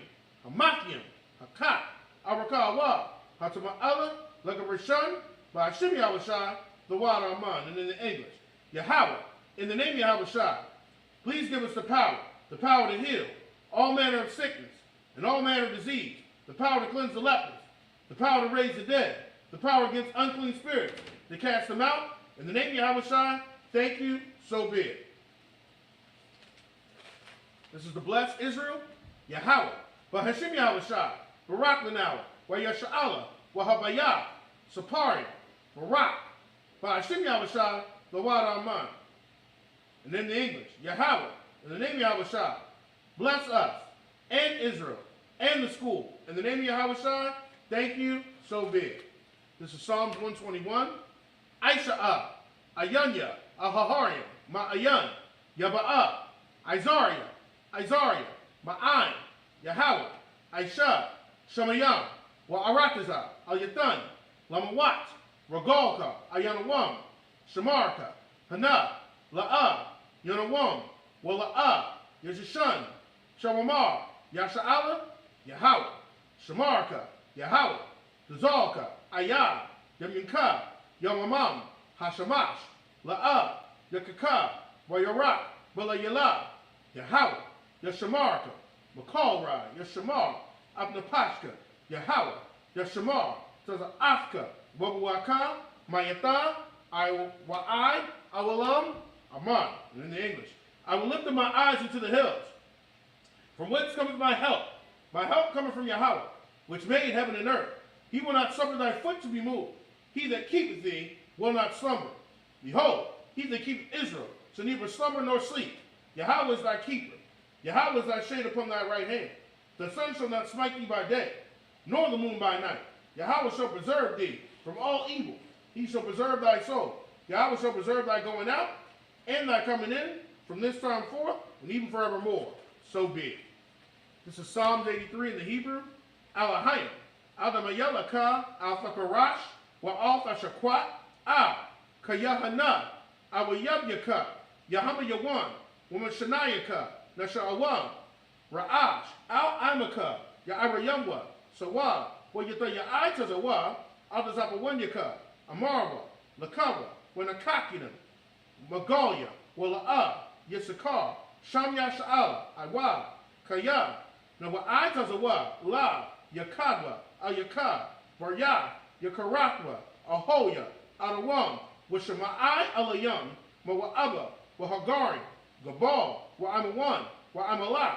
Hamathium, Hakat, Arakawa, Hatama'ala, Lagarishan, by Hashem Yahweh Shah, the Wad Aman, and in the English. Yahweh, in the name of Yahweh Shai, please give us the power to heal all manner of sickness and all manner of disease, the power to cleanse the lepers, the power to raise the dead, the power against unclean spirits, to cast them out. In the name of Yahweh Shai, thank you, so be it. This is the blessed Israel, Yahweh, by Hashem Yahweh Shai, Barak Lanawa, by Yasha'ala, Wahabayah, Sapari, Barak, by Hashem Yahweh Shai, the Wad Aman. And in the English, Yahweh, in the name of Yahweh Shai, bless us and Israel, and the school. In the name of Yahweh Shai, thank you, so be it. This is Psalms 121. Aisha'ah, Ayanya, Ahaharim, Ma'ayan, Yaba'ah, Isaiah, Ma'ayin, Yahweh, Aisha, Shemayam, Wa'aratazah, Al-Yathan, Lamawat, Ragalka, Ayanawam, Shamarka, Hana, La'ah, Yanawam, Wala'ah, Yajashan, Shamamar, Yasha'ala, Yahweh, Shamarka, Yahweh, Dazalka, Ayah, Yamyinka, Yamamam, Hashamash, La'ah, Yakaka, Wayarak, Balayala, Yahweh, Yashamarka, Makalrai, Yashamar, Abnapashka, Yahweh, Yashamar, Tazafka, Babuaka, Mayata, Awalam, Aman, in the English. I will lift up my eyes into the hills. From whence cometh my help? My help cometh from Yahweh, which made heaven and earth. He will not suffer thy foot to be moved. He that keepeth thee will not slumber. Behold, he that keepeth Israel shall neither slumber nor sleep. Yahweh is thy keeper. Yahweh is thy shade upon thy right hand. The sun shall not smite thee by day, nor the moon by night. Yahweh shall preserve thee from all evil. He shall preserve thy soul. Yahweh shall preserve thy going out and thy coming in from this time forth and even forevermore. So be it. This is Psalms 83 in the Hebrew. Alahayim, Adamayalaka, Al-Fakarash, Wa'al-Fashakwat, Kayahana, Awayabyaka, Yahama Yawan, Womashanayaka, Nasha'awam, Ra'ash, Al-Imaka, Ya'arayamwa, Sawa, Wayata Ya'aitazawa, Aldazapawanyaka, Amarwa, Lakawa, Wanakakinam, Magalia, Wala'ah, Yisakar, Shamya Sha'ala, Iwa, Kaya, Nawa'aitazawa, La, Yakadwa, Ayaka, Varya, Yakarakwa, Ahoya, Adawam, Washama'ai Alayam, Mawa'aba, Wahagari, Gabal, Wa'amawan, Wa'amalak,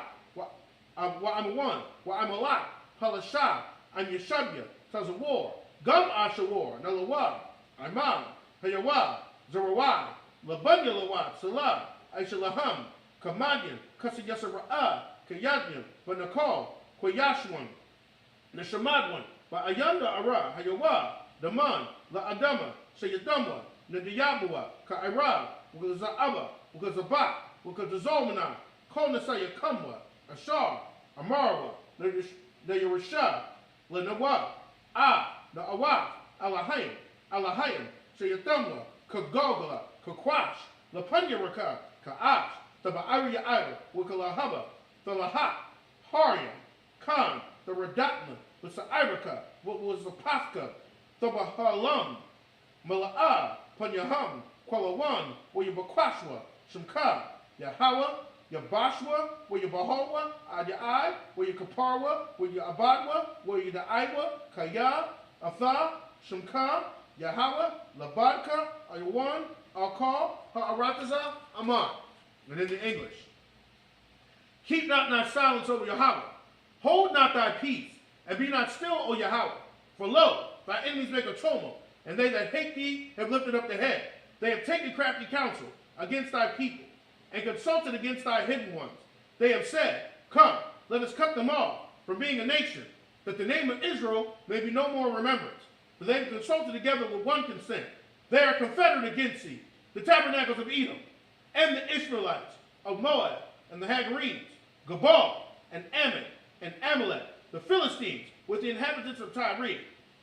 Wa'amawan, Wa'amalak, Palasha, Anyashabya, Tazawar, Gum Ashawar, Nalawa, Imam, Hayawa, Zarawai, Labanya Lawat, Salah, Aishalaham, Kamadian, Kasayasara'ah, Kayadyan, Banakal, Kwayashwan, Neshamadwan, Ba'ayanda Ara, Hayawa, Daman, La Adama, Sayadamwa, Nadiyabua, Ka'ira, Wukaza'aba, Wukazabak, Wukazazomana, Kolnasaya Kamwa, Ashar, Amarwa, Nayarasha, Lanawa, Na'awaf, Alahayim, Sayadamwa, Kagogala, Kakwash, Lapanyaraka, Ka'ash, Taba'ariya Ira, Wukalahaba, Thalahat, Haryam, Khan, the Radatna, the Sa'iraka, what was the Pafka, Tabahalam, Mala'ah, Panyaham, Kwalawan, Wayabakwashwa, Shimka, Yahawa, Yabashwa, Wayabahawa, Adya'i, Wayakaparwa, Wayabadwa, Wayadaiwa, Kaya, Atha, Shimka, Yahawa, Labadka, Ayawan, Alkal, Ha'arataza, Aman. And in the English. Keep not thy silence, O Yahweh. Hold not thy peace, and be not still, O Yahweh. For lo, thy enemies make a tumult, and they that hate thee have lifted up their head. They have taken crafty counsel against thy people, and consulted against thy hidden ones. They have said, Come, let us cut them off from being a nation, that the name of Israel may be no more remembrance. For they have consulted together with one consent. They are confederate against thee, the tabernacles of Edom, and the Israelites of Moab, and the Hagarenes, Gabal, and Ammon, and Amalek, the Philistines, with the inhabitants of Tyre.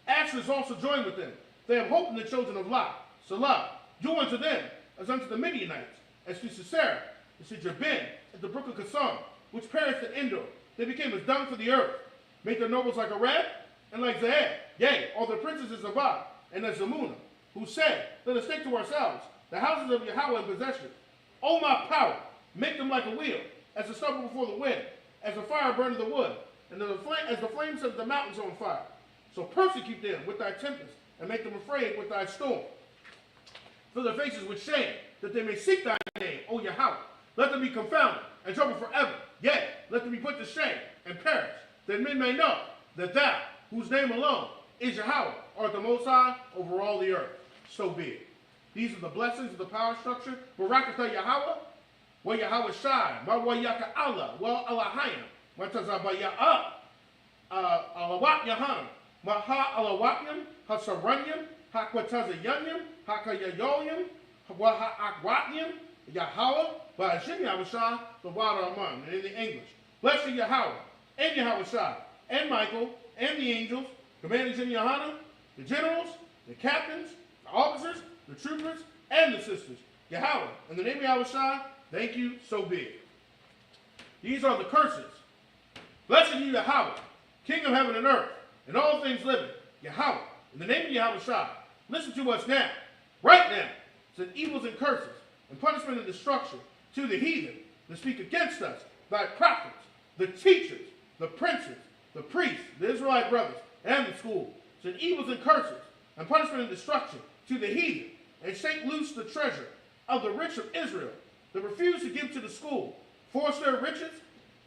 Asher is also joined with them. They have hope in the children of Lot. Salah, do unto them as unto the Midianites, as to Sisera, as to Jabin, at the brook of Kasam, which perished at Endor. They became as dung for the earth. Make their nobles like Arad, and like Zahab, yea, all their princes as Zabad, and as Zamuna, who said, Let us take to ourselves the houses of Yahweh in possession. O my power, make them like a wheel, as the stubble before the wind, as the fire burneth the wood, and as the flame sets the mountains on fire. So persecute them with thy tempest, and make them afraid with thy storm. Fill their faces with shame, that they may seek thy name, O Yahweh. Let them be confounded, and troubled forever. Yea, let them be put to shame, and perish, that men may know that thou, whose name alone is Yahweh, art the Most High over all the earth. So be it. These are the blessings of the power structure. Barakatah Yahweh, wa Yahweh Shai, ma wa Yaka Allah, wa Alahayim, wa Tazabaya'ah, Alawat Yahana, Maha Alawatyam, Hasaranyam, Hakwatazayanyam, Hakayayoyam, Wahaakwatyam, Yahweh, Ba'ashim Yahushua, the water among, and in the English. Blessed Yahweh, and Yahushua, and Michael, and the angels, commanders in Yohana, the generals, the captains, the officers, the troopers, and the sisters. Yahweh, in the name of Yahushua, thank you, so be it. These are the curses. Blessed you, Yahweh, King of heaven and earth, and all things living. Yahweh, in the name of Yahushua, listen to us now, right now, said evils and curses, and punishment and destruction to the heathen that speak against us, thy prophets, the teachers, the princes, the priests, the Israelite brothers, and the school. Said evils and curses, and punishment and destruction to the heathen, and shake loose the treasure of the rich of Israel, that refuse to give to the school, force their riches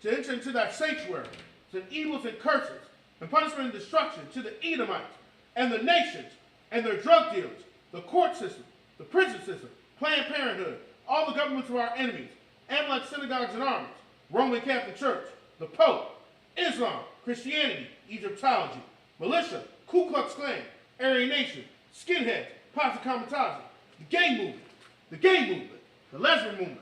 to enter into thy sanctuary. Said evils and curses, and punishment and destruction to the Edomites, and the nations, and their drug dealers, the court system, the prison system, Planned Parenthood, all the governments of our enemies, Amalek synagogues and armies, Roman Catholic Church, the Pope, Islam, Christianity, Egyptology, militia, Ku Klux Klan, Aryan Nation, skinheads, Posse Comitazi, the gay movement, the lesbian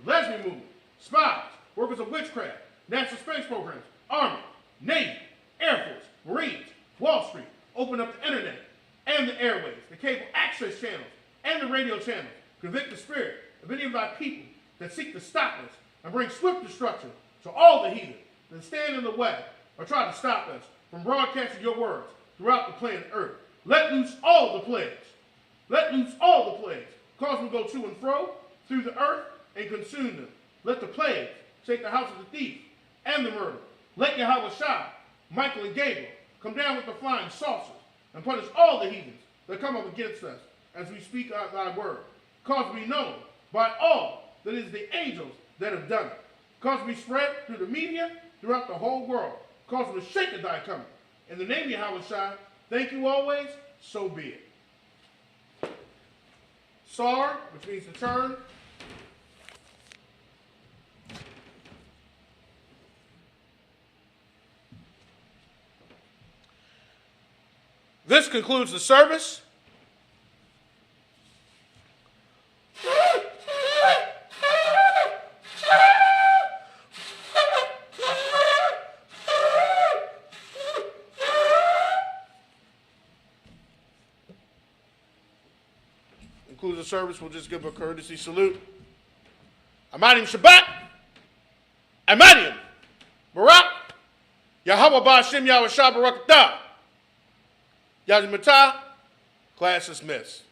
movement, spies, workers of witchcraft, national space programs, Army, Navy, Air Force, Marines, Wall Street, open up the internet and the airways, the cable access channels, and the radio channels. Convict the spirit of any of thy people that seek to stop us and bring swift destruction to all the heathen that stand in the way or try to stop us from broadcasting your words throughout the planet Earth. Let loose all the plagues. Let loose all the plagues. Cause them to go to and fro through the earth and consume them. Let the plagues shake the house of the thief and the murderer. Let Yahweh Shai, Michael and Gabriel come down with the flying saucers and punish all the heathens that come up against us as we speak out thy word. Cause to be known by all that it is the angels that have done it. Cause to be spread through the media throughout the whole world. Cause them to shake at thy coming. In the name of Yahweh Shai, thank you always, so be it. Sar, which means to turn. This concludes the service. Concludes the service. We'll just give a courtesy salute. Amadim Shabbat. Amadim Barak. Yahweh Ba'ashem Yahweh Shabbat Barakatah. Yahweh Matah. Class dismissed.